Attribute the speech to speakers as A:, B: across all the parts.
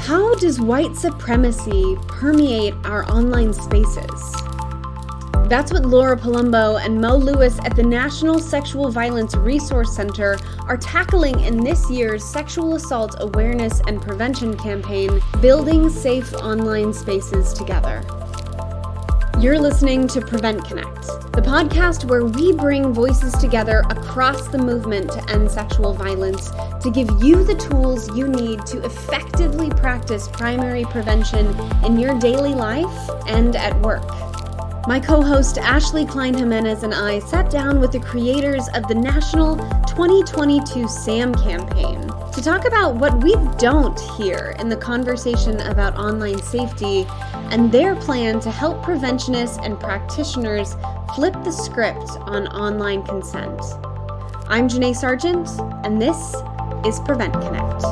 A: How does white supremacy permeate our online spaces? That's what Laura Palumbo and Mo Lewis at the National Sexual Violence Resource Center are tackling in this year's Sexual Assault Awareness and Prevention campaign, Building Safe Online Spaces Together. You're listening to PreventConnect, the podcast where we bring voices together across the movement to end sexual violence to give you the tools you need to effectively practice primary prevention in your daily life and at work. My co-host Ashleigh Klein-Jimenez and I sat down with the creators of the National 2022 SAAM campaign to talk about what we don't hear in the conversation about online safety and their plan to help preventionists and practitioners flip the script on online consent. I'm Janae Sargent, and this is PreventConnect.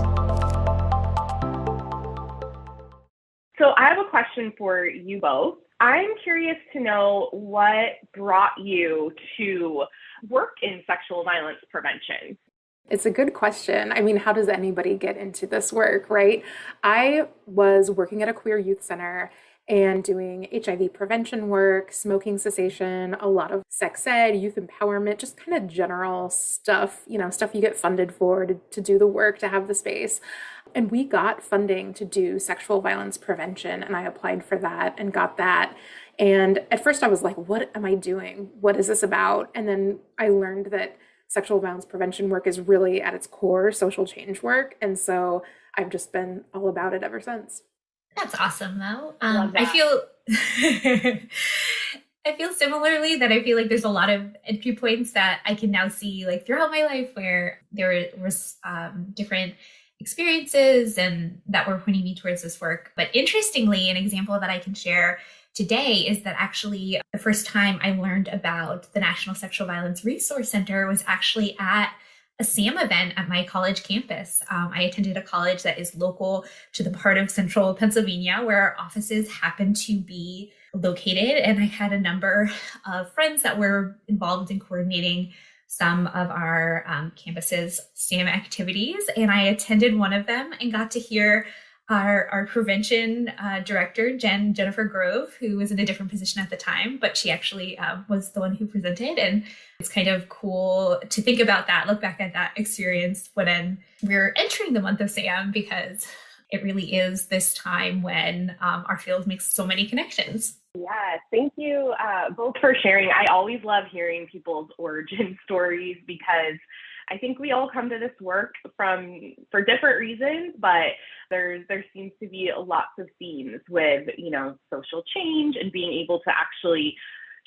B: So I have a question for you both. I'm curious to know what brought you to work in sexual violence prevention.
C: It's a good question. I mean, how does anybody get into this work, right? I was working at a queer youth center and doing HIV prevention work, smoking cessation, a lot of sex ed, youth empowerment, just kind of general stuff, stuff you get funded for to do the work, to have the space. And we got funding to do sexual violence prevention, and I applied for that and got that. And at first I was like, what am I doing? What is this about? And then I learned that sexual violence prevention work is really at its core social change work. And so I've just been all about it ever since.
D: That's awesome, though. I feel similarly that I feel like there's a lot of entry points that I can now see like throughout my life where there was different experiences and that were pointing me towards this work. But interestingly, an example that I can share today is that actually the first time I learned about the National Sexual Violence Resource Center was actually at a SAAM event at my college campus. I attended a college that is local to the part of central Pennsylvania where our offices happen to be located. And I had a number of friends that were involved in coordinating some of our campus's SAAM activities. And I attended one of them and got to hear our prevention director, Jennifer Grove, who was in a different position at the time, but she actually was the one who presented. And it's kind of cool to think about that, look back at that experience when we're entering the month of SAAM, because it really is this time when our field makes so many connections.
B: Yes, thank you both for sharing. I always love hearing people's origin stories because I think we all come to this work for different reasons, but there seems to be lots of themes with, social change and being able to actually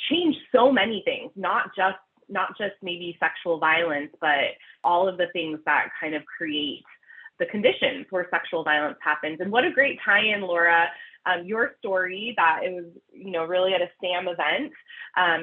B: change so many things, not just maybe sexual violence, but all of the things that kind of create the conditions where sexual violence happens. And what a great tie-in, Laura, your story that it was, really at a SAAM event,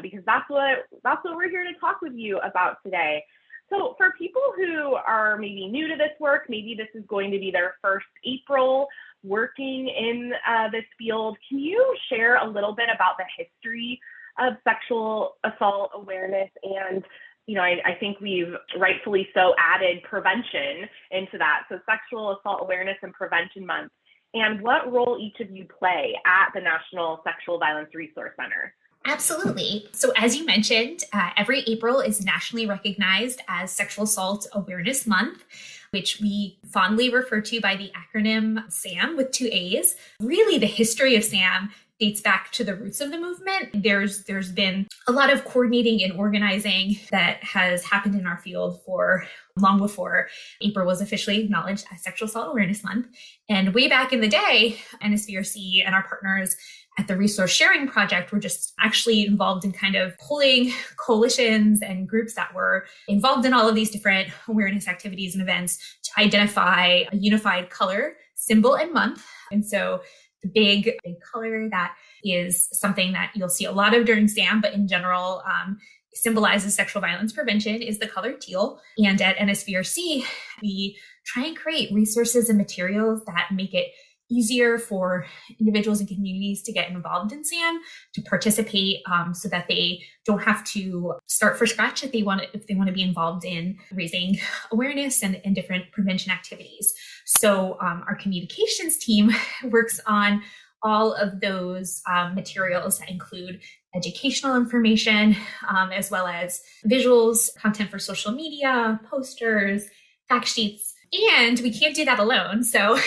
B: because that's what we're here to talk with you about today. So for people who are maybe new to this work, maybe this is going to be their first April working in this field, can you share a little bit about the history of sexual assault awareness? And, I think we've rightfully so added prevention into that. So Sexual Assault Awareness and Prevention Month, and what role each of you play at the National Sexual Violence Resource Center.
D: Absolutely. So as you mentioned, every April is nationally recognized as Sexual Assault Awareness Month, which we fondly refer to by the acronym SAAM with 2 A's. Really, the history of SAAM dates back to the roots of the movement. There's been a lot of coordinating and organizing that has happened in our field for long before April was officially acknowledged as Sexual Assault Awareness Month. And way back in the day, NSVRC and our partners at the Resource Sharing Project were just actually involved in kind of pulling coalitions and groups that were involved in all of these different awareness activities and events to identify a unified color, symbol, and month. And so the big color that is something that you'll see a lot of during SAAM, but in general symbolizes sexual violence prevention, is the color teal. And at NSVRC, we try and create resources and materials that make it easier for individuals and communities to get involved in SAAM, to participate, so that they don't have to start from scratch if they want to be involved in raising awareness and different prevention activities. So our communications team works on all of those materials that include educational information, as well as visuals, content for social media, posters, fact sheets. And we can't do that alone. So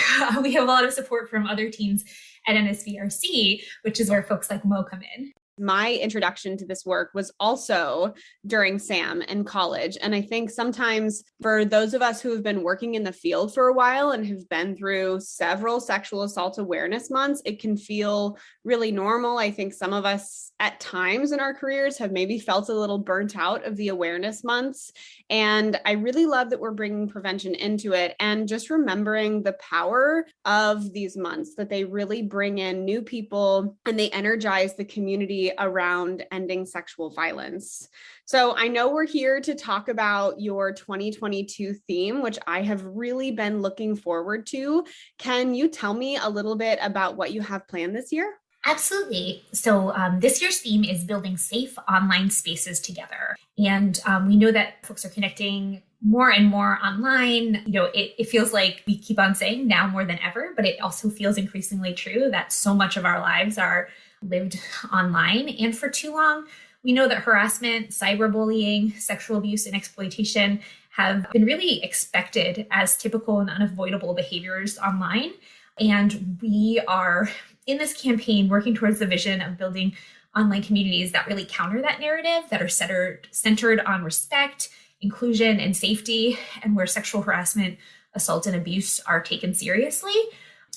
D: we have a lot of support from other teams at NSVRC, which is where folks like Mo come in.
A: My introduction to this work was also during SAAM in college. And I think sometimes for those of us who have been working in the field for a while and have been through several sexual assault awareness months, it can feel really normal. I think some of us at times in our careers have maybe felt a little burnt out of the awareness months. And I really love that we're bringing prevention into it and just remembering the power of these months, that they really bring in new people and they energize the community around ending sexual violence. So I know we're here to talk about your 2022 theme, which I have really been looking forward to. Can you tell me a little bit about what you have planned this year?
D: Absolutely. So this year's theme is building safe online spaces together. And we know that folks are connecting more and more online. It feels like we keep on saying now more than ever, but it also feels increasingly true that so much of our lives are lived online. And for too long, we know that harassment, cyberbullying, sexual abuse, and exploitation have been really expected as typical and unavoidable behaviors online. And we are in this campaign working towards the vision of building online communities that really counter that narrative, that are centered on respect, inclusion, and safety, and where sexual harassment, assault, and abuse are taken seriously.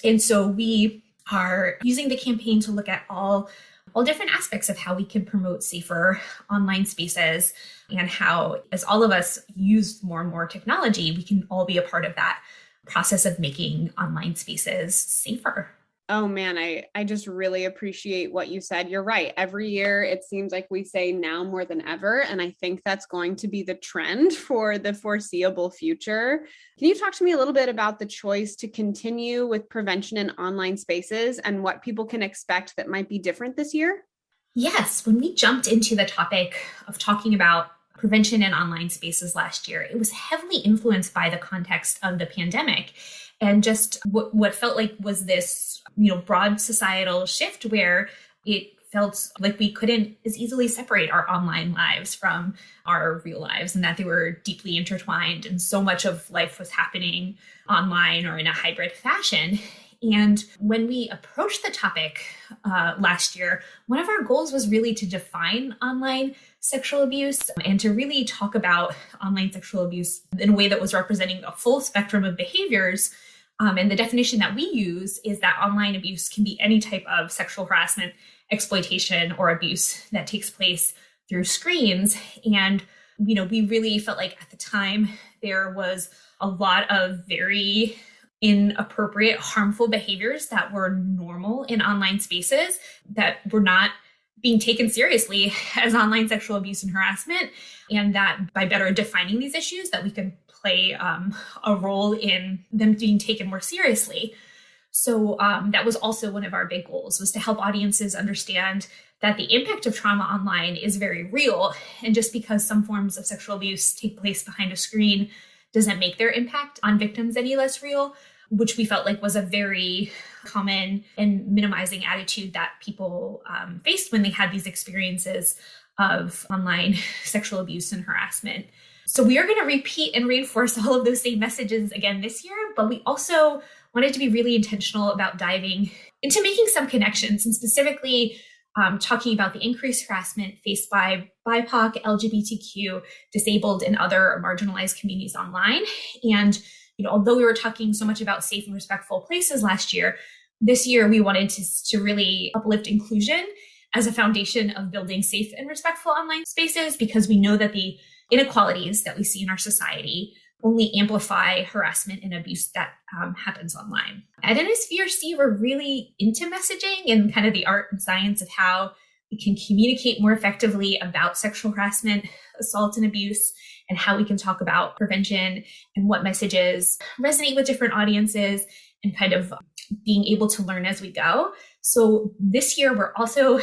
D: And so we are using the campaign to look at all different aspects of how we can promote safer online spaces, and how, as all of us use more and more technology, we can all be a part of that process of making online spaces safer.
A: Oh man, I just really appreciate what you said. You're right. Every year, it seems like we say now more than ever. And I think that's going to be the trend for the foreseeable future. Can you talk to me a little bit about the choice to continue with prevention in online spaces and what people can expect that might be different this year?
D: Yes, when we jumped into the topic of talking about prevention in online spaces last year, it was heavily influenced by the context of the pandemic and just what felt like was this, broad societal shift where it felt like we couldn't as easily separate our online lives from our real lives, and that they were deeply intertwined, and so much of life was happening online or in a hybrid fashion. And when we approached the topic last year, one of our goals was really to define online sexual abuse and to really talk about online sexual abuse in a way that was representing a full spectrum of behaviors. And the definition that we use is that online abuse can be any type of sexual harassment, exploitation, or abuse that takes place through screens. And, we really felt like at the time there was a lot of very inappropriate, harmful behaviors that were normal in online spaces that were not being taken seriously as online sexual abuse and harassment. And that by better defining these issues, that we could play a role in them being taken more seriously. So that was also one of our big goals, was to help audiences understand that the impact of trauma online is very real. And just because some forms of sexual abuse take place behind a screen doesn't make their impact on victims any less real, which we felt like was a very common and minimizing attitude that people faced when they had these experiences of online sexual abuse and harassment. So we are going to repeat and reinforce all of those same messages again this year, but we also wanted to be really intentional about diving into making some connections, and specifically talking about the increased harassment faced by BIPOC, LGBTQ, disabled, and other marginalized communities online. And although we were talking so much about safe and respectful places last year, this year we wanted to really uplift inclusion as a foundation of building safe and respectful online spaces, because we know that the inequalities that we see in our society only amplify harassment and abuse that happens online. At NSVRC, we're really into messaging and kind of the art and science of how we can communicate more effectively about sexual harassment, assault, and abuse, and how we can talk about prevention and what messages resonate with different audiences, kind of being able to learn as we go. So this year, we're also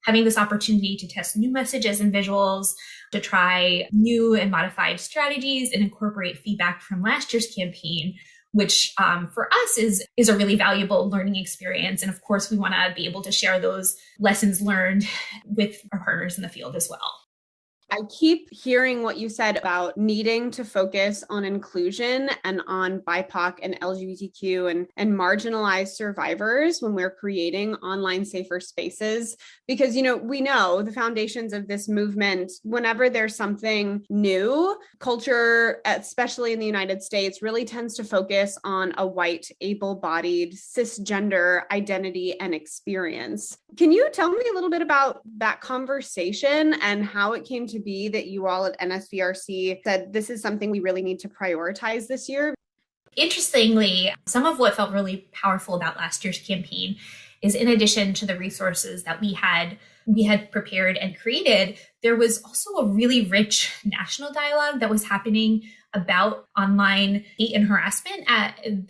D: having this opportunity to test new messages and visuals, to try new and modified strategies and incorporate feedback from last year's campaign, which for us is a really valuable learning experience. And of course, we want to be able to share those lessons learned with our partners in the field as well.
A: I keep hearing what you said about needing to focus on inclusion and on BIPOC and LGBTQ and marginalized survivors when we're creating online safer spaces. Because, we know the foundations of this movement, whenever there's something new, culture, especially in the United States, really tends to focus on a white, able-bodied, cisgender identity and experience. Can you tell me a little bit about that conversation and how it came to be that you all at NSVRC said this is something we really need to prioritize this year?
D: Interestingly, some of what felt really powerful about last year's campaign is, in addition to the resources that we had prepared and created, there was also a really rich national dialogue that was happening about online hate and harassment.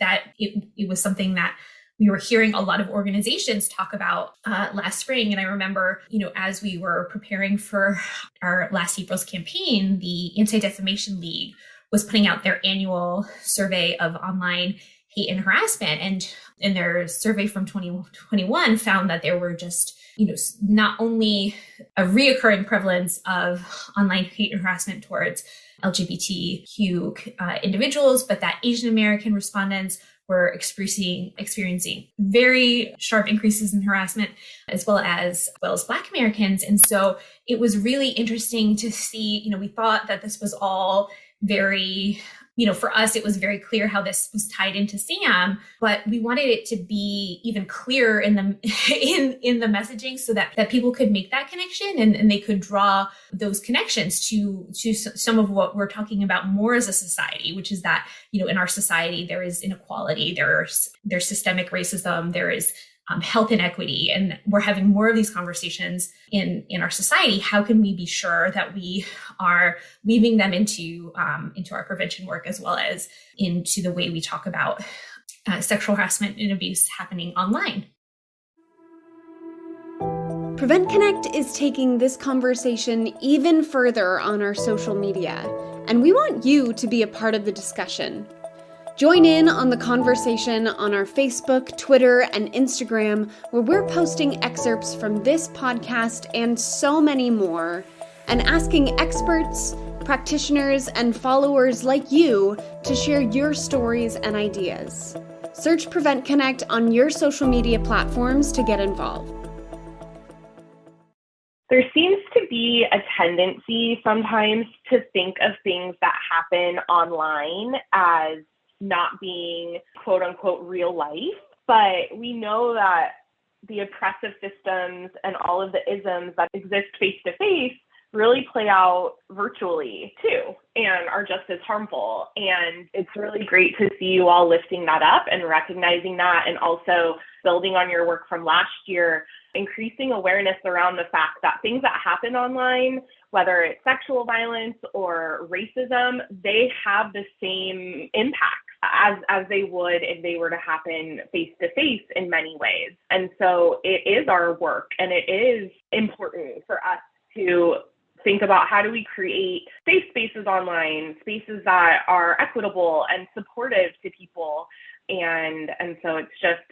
D: That it was something that we were hearing a lot of organizations talk about last spring. And I remember, as we were preparing for our last April's campaign, the Anti-Defamation League was putting out their annual survey of online hate and harassment. And their survey from 2021 found that there were just, not only a reoccurring prevalence of online hate and harassment towards LGBTQ individuals, but that Asian American respondents were experiencing very sharp increases in harassment, as well as Black Americans. And so it was really interesting to see, we thought that this was all very, for us, it was very clear how this was tied into SAAM, but we wanted it to be even clearer in the in the messaging so that people could make that connection and they could draw those connections to some of what we're talking about more as a society, which is that, in our society, there is inequality, there's systemic racism, there is health inequity, and we're having more of these conversations in our society. How can we be sure that we are weaving them into our prevention work, as well as into the way we talk about sexual harassment and abuse happening online?
A: PreventConnect is taking this conversation even further on our social media, and we want you to be a part of the discussion. Join in on the conversation on our Facebook, Twitter, and Instagram, where we're posting excerpts from this podcast and so many more, and asking experts, practitioners, and followers like you to share your stories and ideas. Search PreventConnect on your social media platforms to get involved.
B: There seems to be a tendency sometimes to think of things that happen online as not being quote unquote real life, but we know that the oppressive systems and all of the isms that exist face to face really play out virtually too and are just as harmful. And it's really great to see you all lifting that up and recognizing that, and also building on your work from last year, increasing awareness around the fact that things that happen online, whether it's sexual violence or racism, they have the same impact as they would if they were to happen face to face in many ways. And so it is our work, and it is important for us to think about how do we create safe spaces online, spaces that are equitable and supportive to people. And so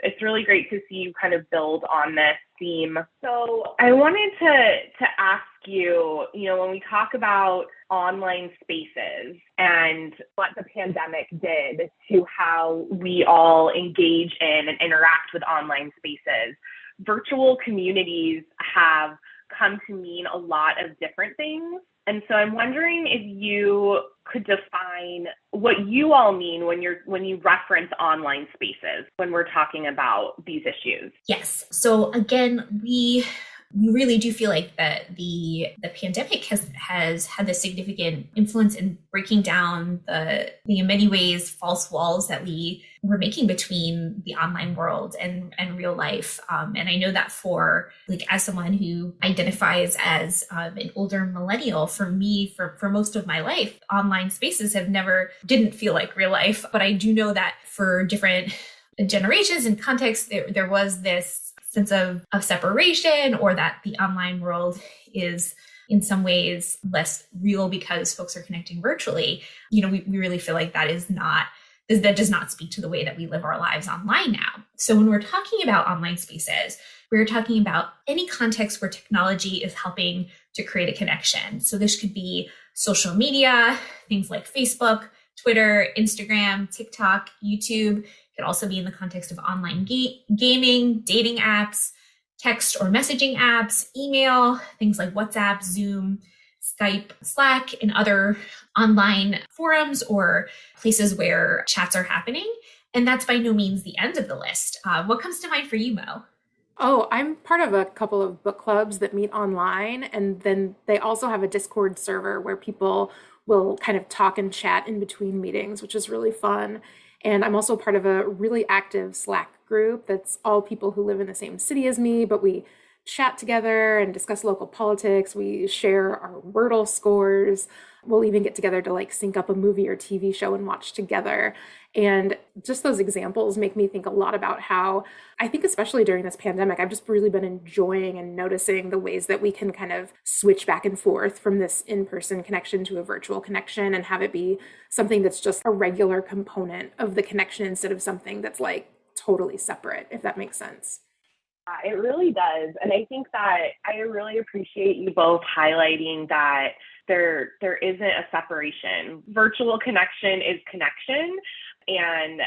B: it's really great to see you kind of build on this theme. So I wanted to ask you, when we talk about online spaces and what the pandemic did to how we all engage in and interact with online spaces, virtual communities have come to mean a lot of different things. And so I'm wondering if you could define what you all mean when you reference online spaces when we're talking about these issues.
D: Yes. So again, we really do feel like that the pandemic has had a significant influence in breaking down the in many ways false walls that we were making between the online world and real life. And I know that for as someone who identifies as an older millennial, for me, for most of my life, online spaces didn't feel like real life. But I do know that for different generations and contexts, there was this sense of separation, or that the online world is in some ways less real because folks are connecting virtually. We really feel like that does not speak to the way that we live our lives online now. So when we're talking about online spaces, we're talking about any context where technology is helping to create a connection. So this could be social media, things like Facebook, Twitter, Instagram, TikTok, YouTube. It could also be in the context of online gaming, dating apps, text or messaging apps, email, things like WhatsApp, Zoom, Skype, Slack, and other online forums or places where chats are happening. And that's by no means the end of the list. What comes to mind for you, Mo?
C: Oh, I'm part of a couple of book clubs that meet online, and then they also have a Discord server where people will kind of talk and chat in between meetings, which is really fun. And I'm also part of a really active Slack group that's all people who live in the same city as me, but we chat together and discuss local politics. We share our Wordle scores. We'll even get together to like sync up a movie or TV show and watch together. And just those examples make me think a lot about how I think, especially during this pandemic, I've just really been enjoying and noticing the ways that we can kind of switch back and forth from this in-person connection to a virtual connection and have it be something that's just a regular component of the connection instead of something that's like totally separate, if that makes sense.
B: It really does. And I think that I really appreciate you both highlighting that there isn't a separation. Virtual connection is connection. And,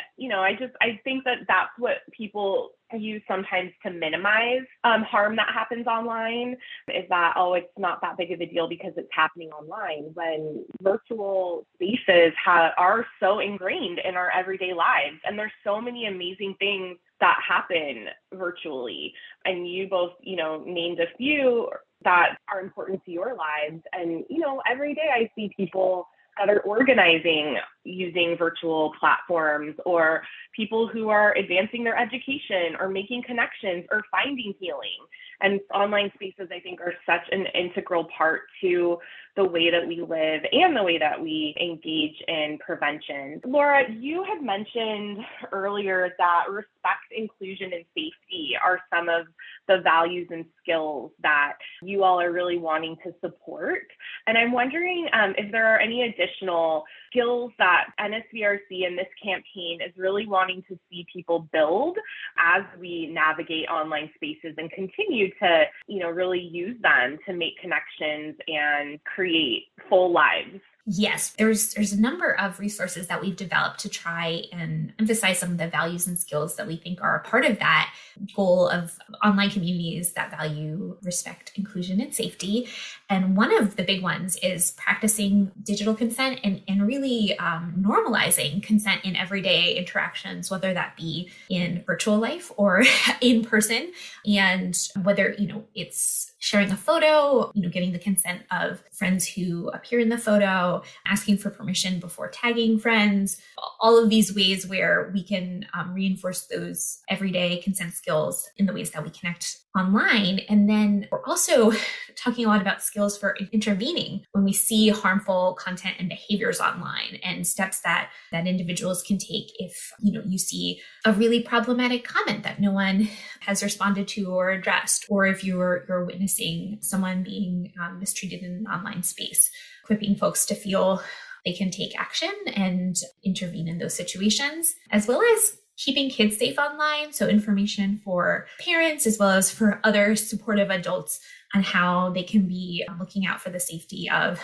B: I think that that's what people use sometimes to minimize harm that happens online, is that, it's not that big of a deal because it's happening online, when virtual spaces are so ingrained in our everyday lives. And there's so many amazing things that happen virtually. And you both, named a few that are important to your lives. And, every day I see people that are organizing using virtual platforms, or people who are advancing their education or making connections or finding healing. And online spaces, I think, are such an integral part to the way that we live and the way that we engage in prevention. Laura, you had mentioned earlier that respect, inclusion, and safety are some of the values and skills that you all are really wanting to support. And I'm wondering if there are any additional skills that NSVRC in this campaign is really wanting to see people build as we navigate online spaces and continue to, really use them to make connections and create full lives.
D: Yes, there's a number of resources that we've developed to try and emphasize some of the values and skills that we think are a part of that goal of online communities that value respect, inclusion, and safety. And one of the big ones is practicing digital consent and really normalizing consent in everyday interactions, whether that be in virtual life or in person. And whether, it's sharing a photo, getting the consent of friends who appear in the photo, asking for permission before tagging friends, all of these ways where we can reinforce those everyday consent skills in the ways that we connect online. And then we're also talking a lot about skills for intervening when we see harmful content and behaviors online, and steps that individuals can take if, you see a really problematic comment that no one has responded to or addressed, or if you're witnessing someone being mistreated in an online space, equipping folks to feel they can take action and intervene in those situations, as well as keeping kids safe online. So information for parents as well as for other supportive adults on how they can be looking out for the safety of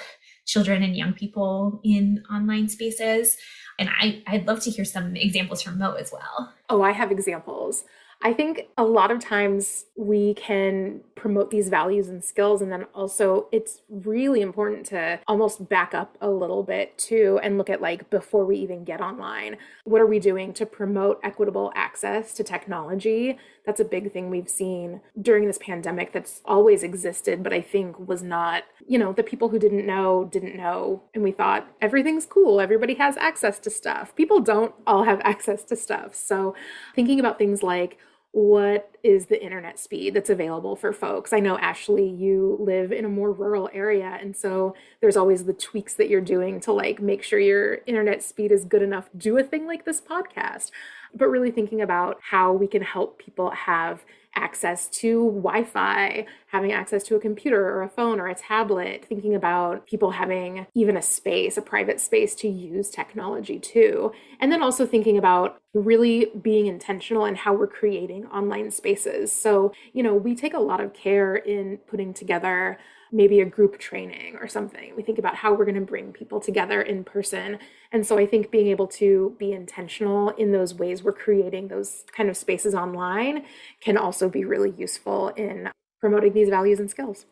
D: children and young people in online spaces. And I'd love to hear some examples from Mo as well.
C: Oh, I have examples. I think a lot of times we can promote these values and skills, and then also it's really important to almost back up a little bit too and look at, like, before we even get online, what are we doing to promote equitable access to technology? That's a big thing we've seen during this pandemic that's always existed, but I think was not, the people who didn't know, and we thought everything's cool, everybody has access to stuff. People don't all have access to stuff. So thinking about things like, what is the internet speed that's available for folks? I know, Ashleigh, you live in a more rural area, and so there's always the tweaks that you're doing to, like, make sure your internet speed is good enough to do a thing like this podcast. but really thinking about how we can help people have access to Wi-Fi, having access to a computer or a phone or a tablet, thinking about people having even a space, a private space to use technology too. And then also thinking about really being intentional in how we're creating online spaces. So, we take a lot of care in putting together maybe a group training or something. We think about how we're going to bring people together in person. And so I think being able to be intentional in those ways we're creating those kind of spaces online can also be really useful in promoting these values and skills.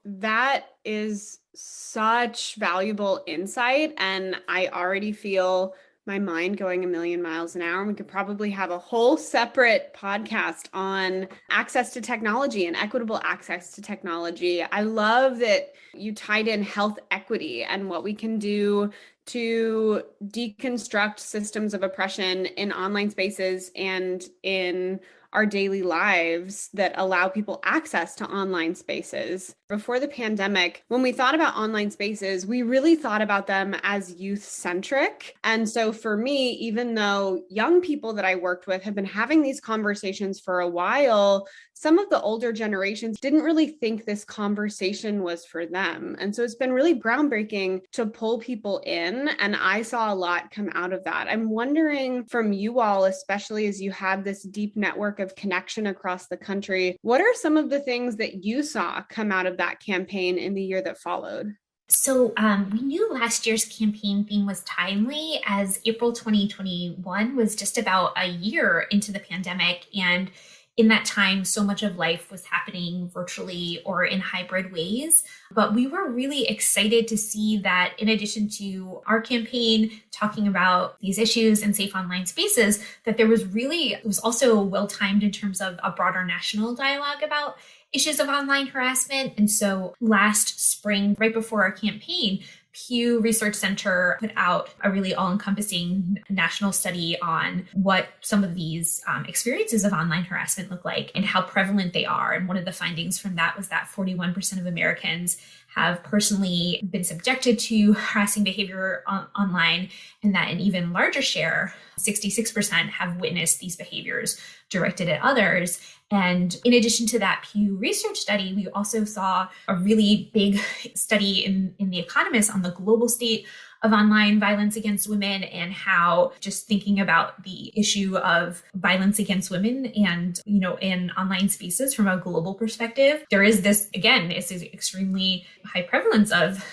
E: That is such valuable insight. And I already feel my mind going a million miles an hour. We could probably have a whole separate podcast on access to technology and equitable access to technology. I love that you tied in health equity and what we can do to deconstruct systems of oppression in online spaces and in our daily lives that allow people access to online spaces. Before the pandemic, when we thought about online spaces, we really thought about them as youth-centric. And so for me, even though young people that I worked with have been having these conversations for a while, some of the older generations didn't really think this conversation was for them. And so it's been really groundbreaking to pull people in. And I saw a lot come out of that. I'm wondering from you all, especially as you had this deep network of connection across the country, what are some of the things that you saw come out of that campaign in the year that followed?
D: So we knew last year's campaign theme was timely, as April 2021 was just about a year into the pandemic. And in that time, so much of life was happening virtually or in hybrid ways. But we were really excited to see that in addition to our campaign talking about these issues in safe online spaces, that it was also well-timed in terms of a broader national dialogue about issues of online harassment. And so last spring, right before our campaign, Pew Research Center put out a really all-encompassing national study on what some of these experiences of online harassment look like and how prevalent they are. And one of the findings from that was that 41% of Americans have personally been subjected to harassing behavior online, and that an even larger share, 66%, have witnessed these behaviors directed at others. And in addition to that Pew Research study, we also saw a really big study in The Economist on the global state of online violence against women and how just thinking about the issue of violence against women and, in online spaces from a global perspective, there is this, again, it's an extremely high prevalence of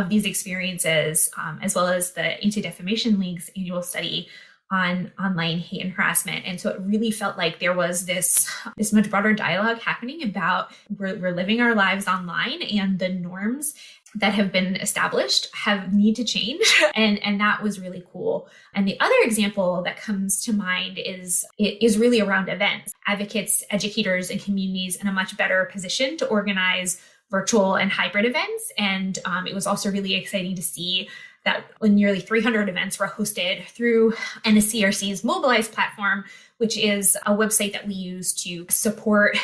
D: these experiences, as well as the Anti-Defamation League's annual study on online hate and harassment. And so it really felt like there was this much broader dialogue happening about we're living our lives online, and the norms that have been established need to change. And that was really cool. And the other example that comes to mind is really around events. Advocates, educators, and communities in a much better position to organize virtual and hybrid events. And it was also really exciting to see that nearly 300 events were hosted through NSVRC's Mobilize platform, which is a website that we use to support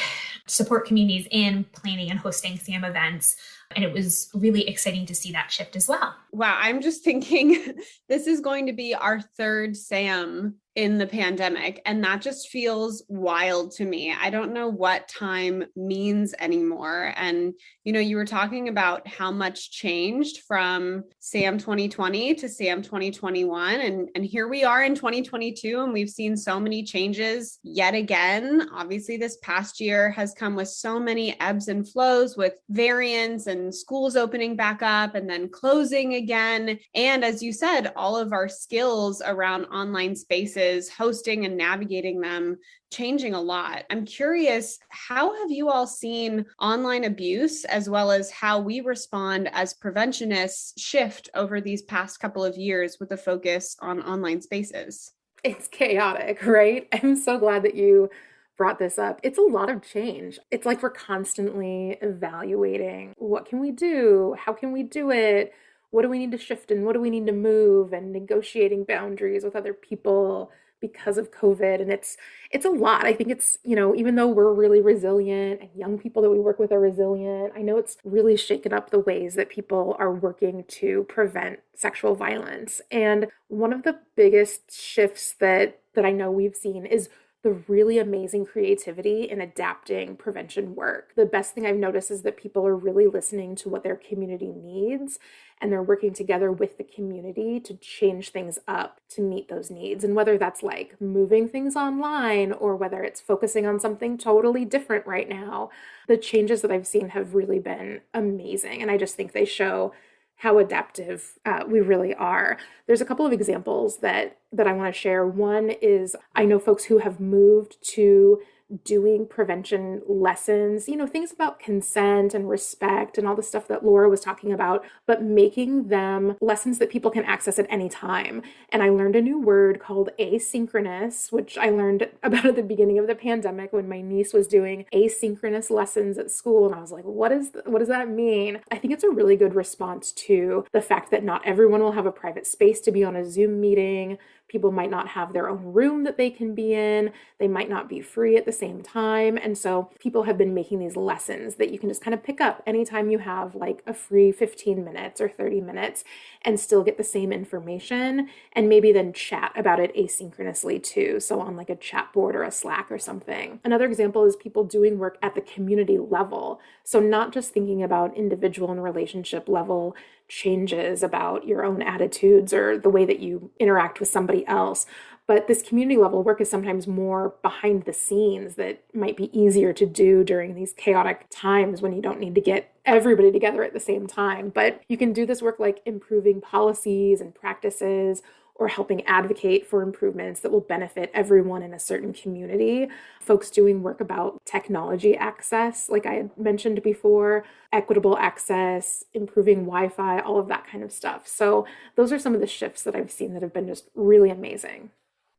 D: communities in planning and hosting SAAM events. And it was really exciting to see that shift as well.
E: Wow, I'm just thinking this is going to be our third SAAM in the pandemic, and that just feels wild to me. I don't know what time means anymore. And, you were talking about how much changed from SAAM 2020 to SAAM 2021. And here we are in 2022, and we've seen so many changes yet again. Obviously, this past year has come with so many ebbs and flows with variants and schools opening back up and then closing again. And as you said, all of our skills around online spaces, hosting and navigating them, changing a lot. I'm curious, how have you all seen online abuse as well as how we respond as preventionists shift over these past couple of years with a focus on online spaces?
C: It's chaotic, right? I'm so glad that you brought this up. It's a lot of change. It's like we're constantly evaluating what can we do? How can we do it? What do we need to shift and what do we need to move, and negotiating boundaries with other people, because of COVID. And it's a lot. I think it's, even though we're really resilient and young people that we work with are resilient, I know it's really shaken up the ways that people are working to prevent sexual violence. And one of the biggest shifts that I know we've seen is the really amazing creativity in adapting prevention work. The best thing I've noticed is that people are really listening to what their community needs, and they're working together with the community to change things up to meet those needs. And whether that's like moving things online or whether it's focusing on something totally different right now, the changes that I've seen have really been amazing. And I just think they show how adaptive we really are. There's a couple of examples that I want to share. One is I know folks who have moved to doing prevention lessons, things about consent and respect and all the stuff that Laura was talking about, but making them lessons that people can access at any time. And I learned a new word called asynchronous, which I learned about at the beginning of the pandemic when my niece was doing asynchronous lessons at school. And I was like, what does that mean? I think it's a really good response to the fact that not everyone will have a private space to be on a Zoom meeting. People might not have their own room that they can be in. They might not be free at the same time. And so people have been making these lessons that you can just kind of pick up anytime you have like a free 15 minutes or 30 minutes and still get the same information, and maybe then chat about it asynchronously too. So on like a chat board or a Slack or something. Another example is people doing work at the community level. So not just thinking about individual and relationship level changes about your own attitudes or the way that you interact with somebody else. But this community level work is sometimes more behind the scenes that might be easier to do during these chaotic times when you don't need to get everybody together at the same time. But you can do this work like improving policies and practices, or helping advocate for improvements that will benefit everyone in a certain community. Folks doing work about technology access, like I had mentioned before, equitable access, improving Wi-Fi, all of that kind of stuff. So those are some of the shifts that I've seen that have been just really amazing.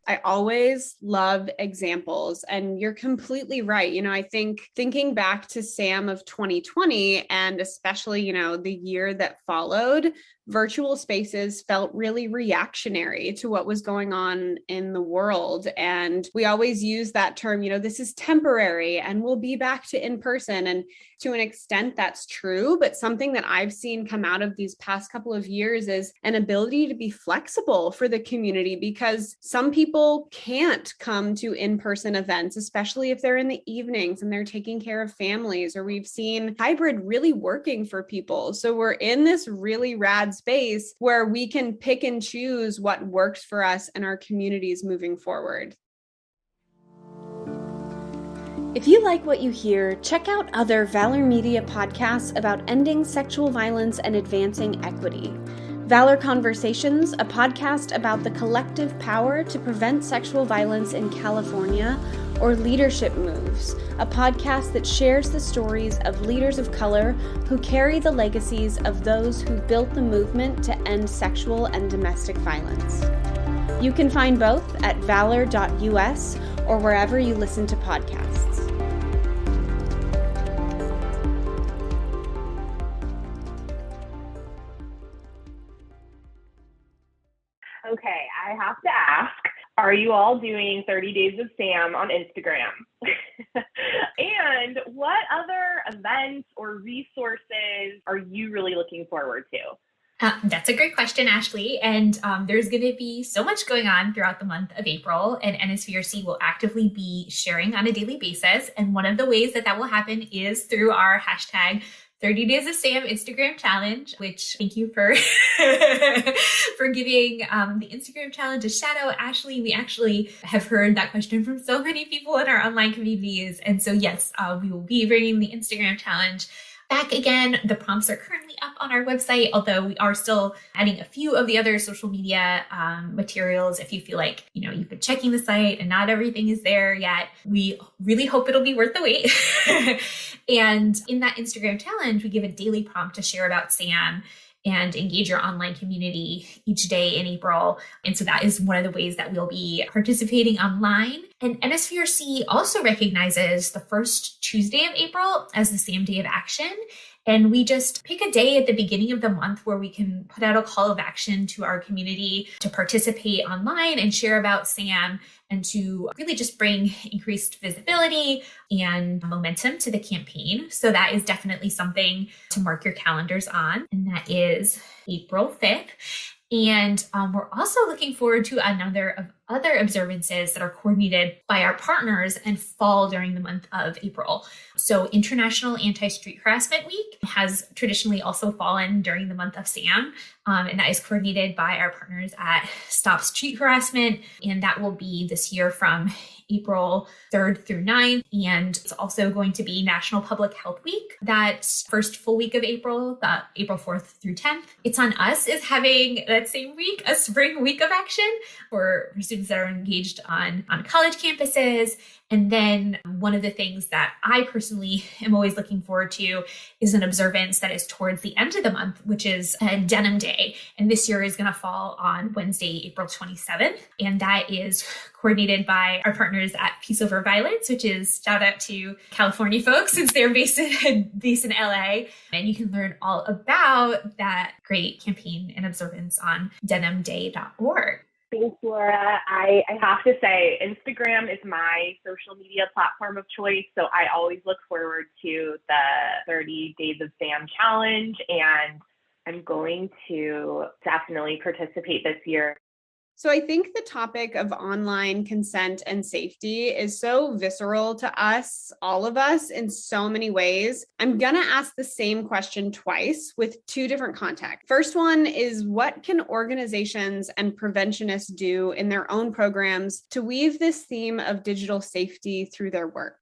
E: I always love examples, and you're completely right. I think thinking back to SAAM of 2020, and especially, the year that followed, virtual spaces felt really reactionary to what was going on in the world. And we always use that term, this is temporary and we'll be back to in person. And to an extent, that's true. But something that I've seen come out of these past couple of years is an ability to be flexible for the community, because some people can't come to in-person events, especially if they're in the evenings and they're taking care of families, or we've seen hybrid really working for people. So we're in this really rad space where we can pick and choose what works for us and our communities moving forward.
A: If you like what you hear, check out other Valor Media podcasts about ending sexual violence and advancing equity. Valor Conversations, a podcast about the collective power to prevent sexual violence in California, or Leadership Moves, a podcast that shares the stories of leaders of color who carry the legacies of those who built the movement to end sexual and domestic violence. You can find both at valor.us or wherever you listen to podcasts.
B: Okay, I have to ask, are you all doing 30 Days of SAAM on Instagram? And what other events or resources are you really looking forward to?
D: That's a great question, Ashleigh. And there's going to be so much going on throughout the month of April, and NSVRC will actively be sharing on a daily basis. And one of the ways that will happen is through our hashtag 30 Days of SAAM Instagram challenge, which thank you for for giving the Instagram challenge a shout out, Ashleigh. We actually have heard that question from so many people in our online communities. And so yes, we will be bringing the Instagram challenge back again. The prompts are currently up on our website, although we are still adding a few of the other social media materials. If you feel like, you've been checking the site and not everything is there yet, we really hope it'll be worth the wait. And in that Instagram challenge, we give a daily prompt to share about SAAM and engage your online community each day in April. And so that is one of the ways that we'll be participating online. And NSVRC also recognizes the first Tuesday of April as the SAAM Day of Action. And we just pick a day at the beginning of the month where we can put out a call of action to our community to participate online and share about SAAM and to really just bring increased visibility and momentum to the campaign. So that is definitely something to mark your calendars on. And that is April 5th. And we're also looking forward to a number of other observances that are coordinated by our partners and fall during the month of April. So International Anti-Street Harassment Week has traditionally also fallen during the month of SAAM, and that is coordinated by our partners at Stop Street Harassment. And that will be this year from April 3rd through 9th. And it's also going to be National Public Health Week, that first full week of April, the April 4th through 10th. It's on us is having that same week, a spring week of action for students that are engaged on college campuses. And then one of the things that I personally am always looking forward to is an observance that is towards the end of the month, which is a Denim Day. And this year is going to fall on Wednesday, April 27th. And that is coordinated by our partners at Peace Over Violence, which is shout out to California folks since they're based in LA. And you can learn all about that great campaign and observance on denimday.org.
B: Thanks, Laura. I have to say, Instagram is my social media platform of choice. So I always look forward to the 30 Days of SAAM challenge, and I'm going to definitely participate this year.
E: So I think the topic of online consent and safety is so visceral to us, all of us, in so many ways. I'm going to ask the same question twice with two different contexts. First one is, what can organizations and preventionists do in their own programs to weave this theme of digital safety through their work?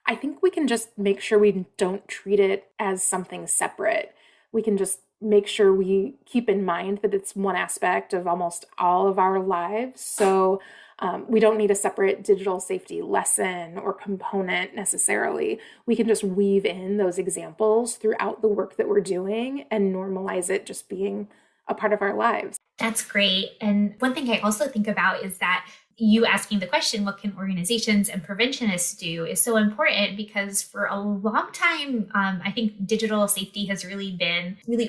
C: I think we can just make sure we don't treat it as something separate. We can just make sure we keep in mind that it's one aspect of almost all of our lives. So we don't need a separate digital safety lesson or component necessarily. We can just weave in those examples throughout the work that we're doing and normalize it just being a part of our lives.
D: That's great. And one thing I also think about is that you asking the question, what can organizations and preventionists do, is so important, because for a long time, I think digital safety has really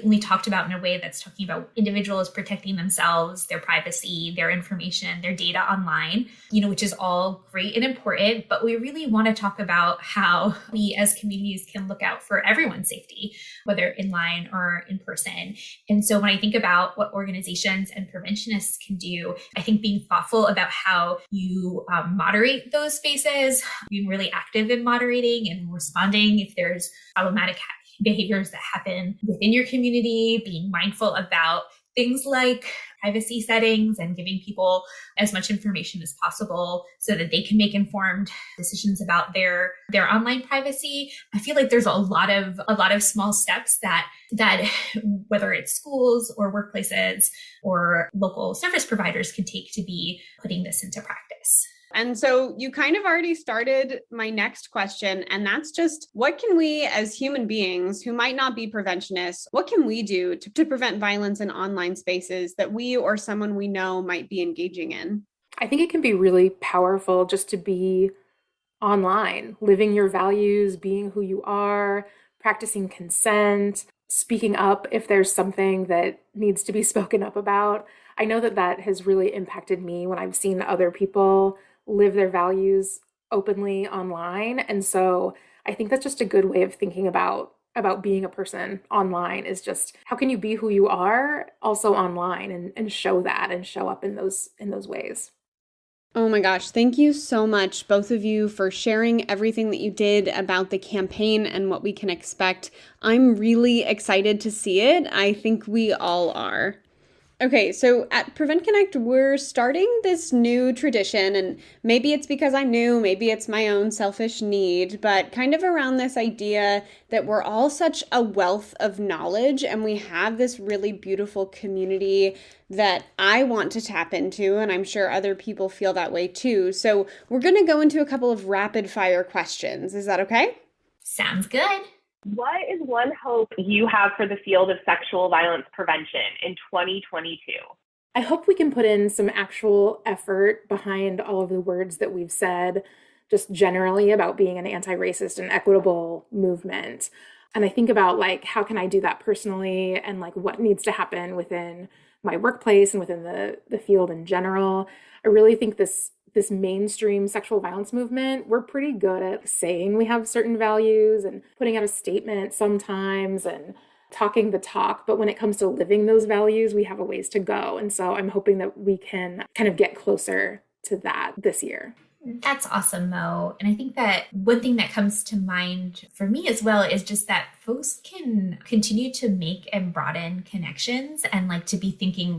D: only talked about in a way that's talking about individuals protecting themselves, their privacy, their information, their data online, which is all great and important. But we really want to talk about how we as communities can look out for everyone's safety, whether in line or in person. And so when I think about what organizations and preventionists can do, I think being thoughtful about how you moderate those spaces, being really active in moderating and responding if there's problematic behaviors that happen within your community, being mindful about things like privacy settings and giving people as much information as possible so that they can make informed decisions about their online privacy. I feel like there's a lot of small steps that whether it's schools or workplaces or local service providers can take to be putting this into practice.
E: And so you kind of already started my next question, and that's just, what can we as human beings who might not be preventionists, what can we do to prevent violence in online spaces that we or someone we know might be engaging in?
C: I think it can be really powerful just to be online, living your values, being who you are, practicing consent, speaking up if there's something that needs to be spoken up about. I know that has really impacted me when I've seen other people live their values openly online. And so I think that's just a good way of thinking about being a person online, is just how can you be who you are also online and show that and show up in those ways.
A: Oh my gosh, thank you so much, both of you, for sharing everything that you did about the campaign and what we can expect. I'm really excited to see it. I think we all are. Okay, so at PreventConnect, we're starting this new tradition, and maybe it's because I'm new, maybe it's my own selfish need, but kind of around this idea that we're all such a wealth of knowledge, and we have this really beautiful community that I want to tap into, and I'm sure other people feel that way too. So we're going to go into a couple of rapid fire questions. Is that okay?
D: Sounds good.
B: What is one hope you have for the field of sexual violence prevention in 2022?
C: I hope we can put in some actual effort behind all of the words that we've said, just generally about being an anti-racist and equitable movement. And I think about like, how can I do that personally, and like what needs to happen within my workplace and within the field in general. I really think this mainstream sexual violence movement, we're pretty good at saying we have certain values and putting out a statement sometimes and talking the talk. But when it comes to living those values, we have a ways to go. And so I'm hoping that we can kind of get closer to that this year.
D: That's awesome, Mo. And I think that one thing that comes to mind for me as well is just that folks can continue to make and broaden connections, and like to be thinking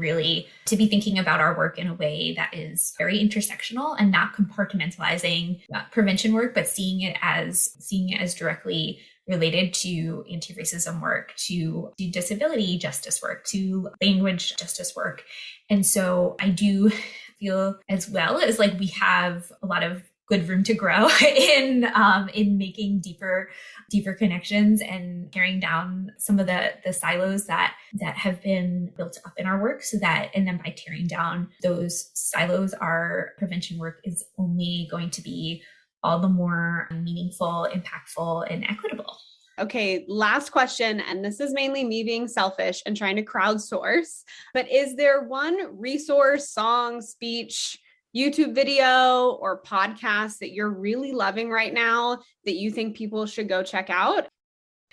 D: about our work in a way that is very intersectional and not compartmentalizing prevention work, but seeing it as directly related to anti-racism work, to disability justice work, to language justice work. And so I do feel as well as like we have a lot of good room to grow in making deeper connections and tearing down some of the silos that have been built up in our work, so that, and then by tearing down those silos, our prevention work is only going to be all the more meaningful, impactful, and equitable.
E: Okay, last question, and this is mainly me being selfish and trying to crowdsource, but is there one resource, song, speech, YouTube video, or podcast that you're really loving right now that you think people should go check out?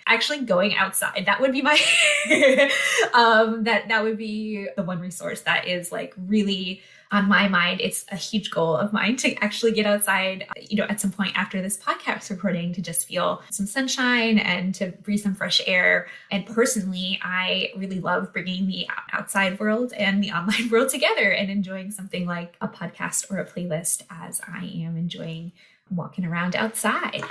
D: Actually going outside, that would be my that would be the one resource that is like really on my mind. It's a huge goal of mine to actually get outside, at some point after this podcast recording, to just feel some sunshine and to breathe some fresh air. And personally, I really love bringing the outside world and the online world together and enjoying something like a podcast or a playlist as I am enjoying walking around outside.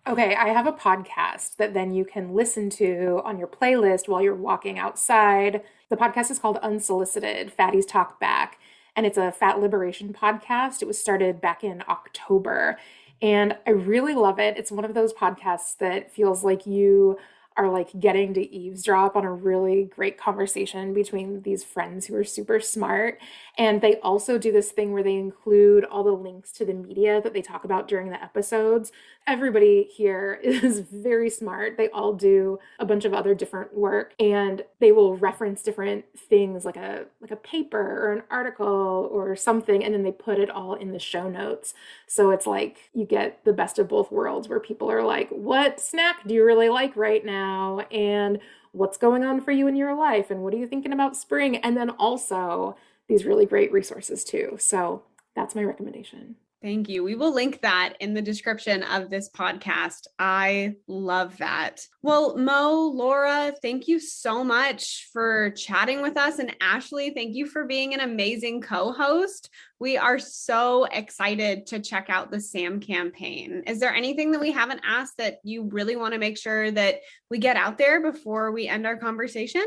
C: Okay, I have a podcast that then you can listen to on your playlist while you're walking outside. The podcast is called Unsolicited, Fatties Talk Back, and it's a fat liberation podcast. It was started back in October, and I really love it. It's one of those podcasts that feels like you are like getting to eavesdrop on a really great conversation between these friends who are super smart. And they also do this thing where they include all the links to the media that they talk about during the episodes. Everybody here is very smart. They all do a bunch of other different work, and they will reference different things like a paper or an article or something, and then they put it all in the show notes. So it's like you get the best of both worlds, where people are like, what snack do you really like right now? And what's going on for you in your life? And what are you thinking about spring? And then also these really great resources too. So that's my recommendation.
E: Thank you. We will link that in the description of this podcast. I love that. Well, Mo, Laura, thank you so much for chatting with us. And Ashleigh, thank you for being an amazing co-host. We are so excited to check out the SAAM campaign. Is there anything that we haven't asked that you really want to make sure that we get out there before we end our conversation?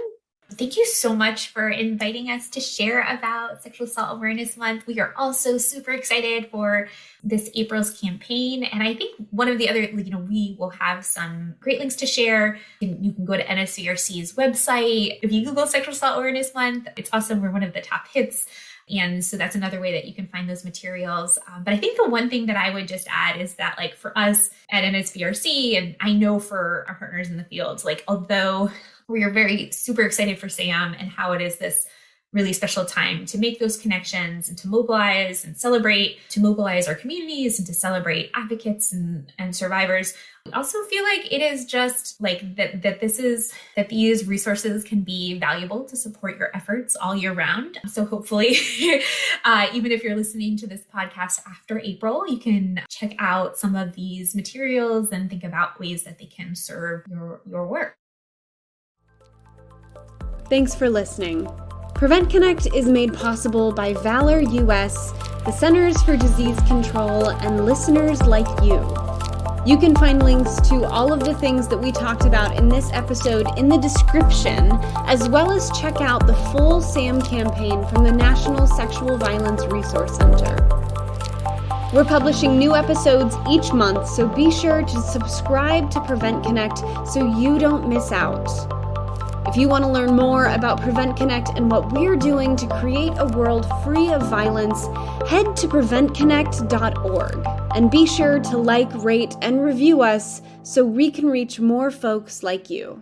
D: Thank you so much for inviting us to share about Sexual Assault Awareness Month. We are also super excited for this April's campaign. And I think one of the other, we will have some great links to share. You can go to NSVRC's website. If you Google Sexual Assault Awareness Month, it's awesome. We're one of the top hits. And so that's another way that you can find those materials. But I think the one thing that I would just add is that, like, for us at NSVRC, and I know for our partners in the field, like, although we are very super excited for SAAM and how it is this really special time to make those connections and to mobilize and celebrate, to mobilize our communities and to celebrate advocates and survivors. We also feel like it is just like that these resources can be valuable to support your efforts all year round. So hopefully, even if you're listening to this podcast after April, you can check out some of these materials and think about ways that they can serve your work.
A: Thanks for listening. PreventConnect is made possible by Valor US, the Centers for Disease Control, and listeners like you. You can find links to all of the things that we talked about in this episode in the description, as well as check out the full SAAM campaign from the National Sexual Violence Resource Center. We're publishing new episodes each month, so be sure to subscribe to PreventConnect so you don't miss out. If If you want to learn more about PreventConnect and what we're doing to create a world free of violence, head to PreventConnect.org. And be sure to like, rate, and review us so we can reach more folks like you.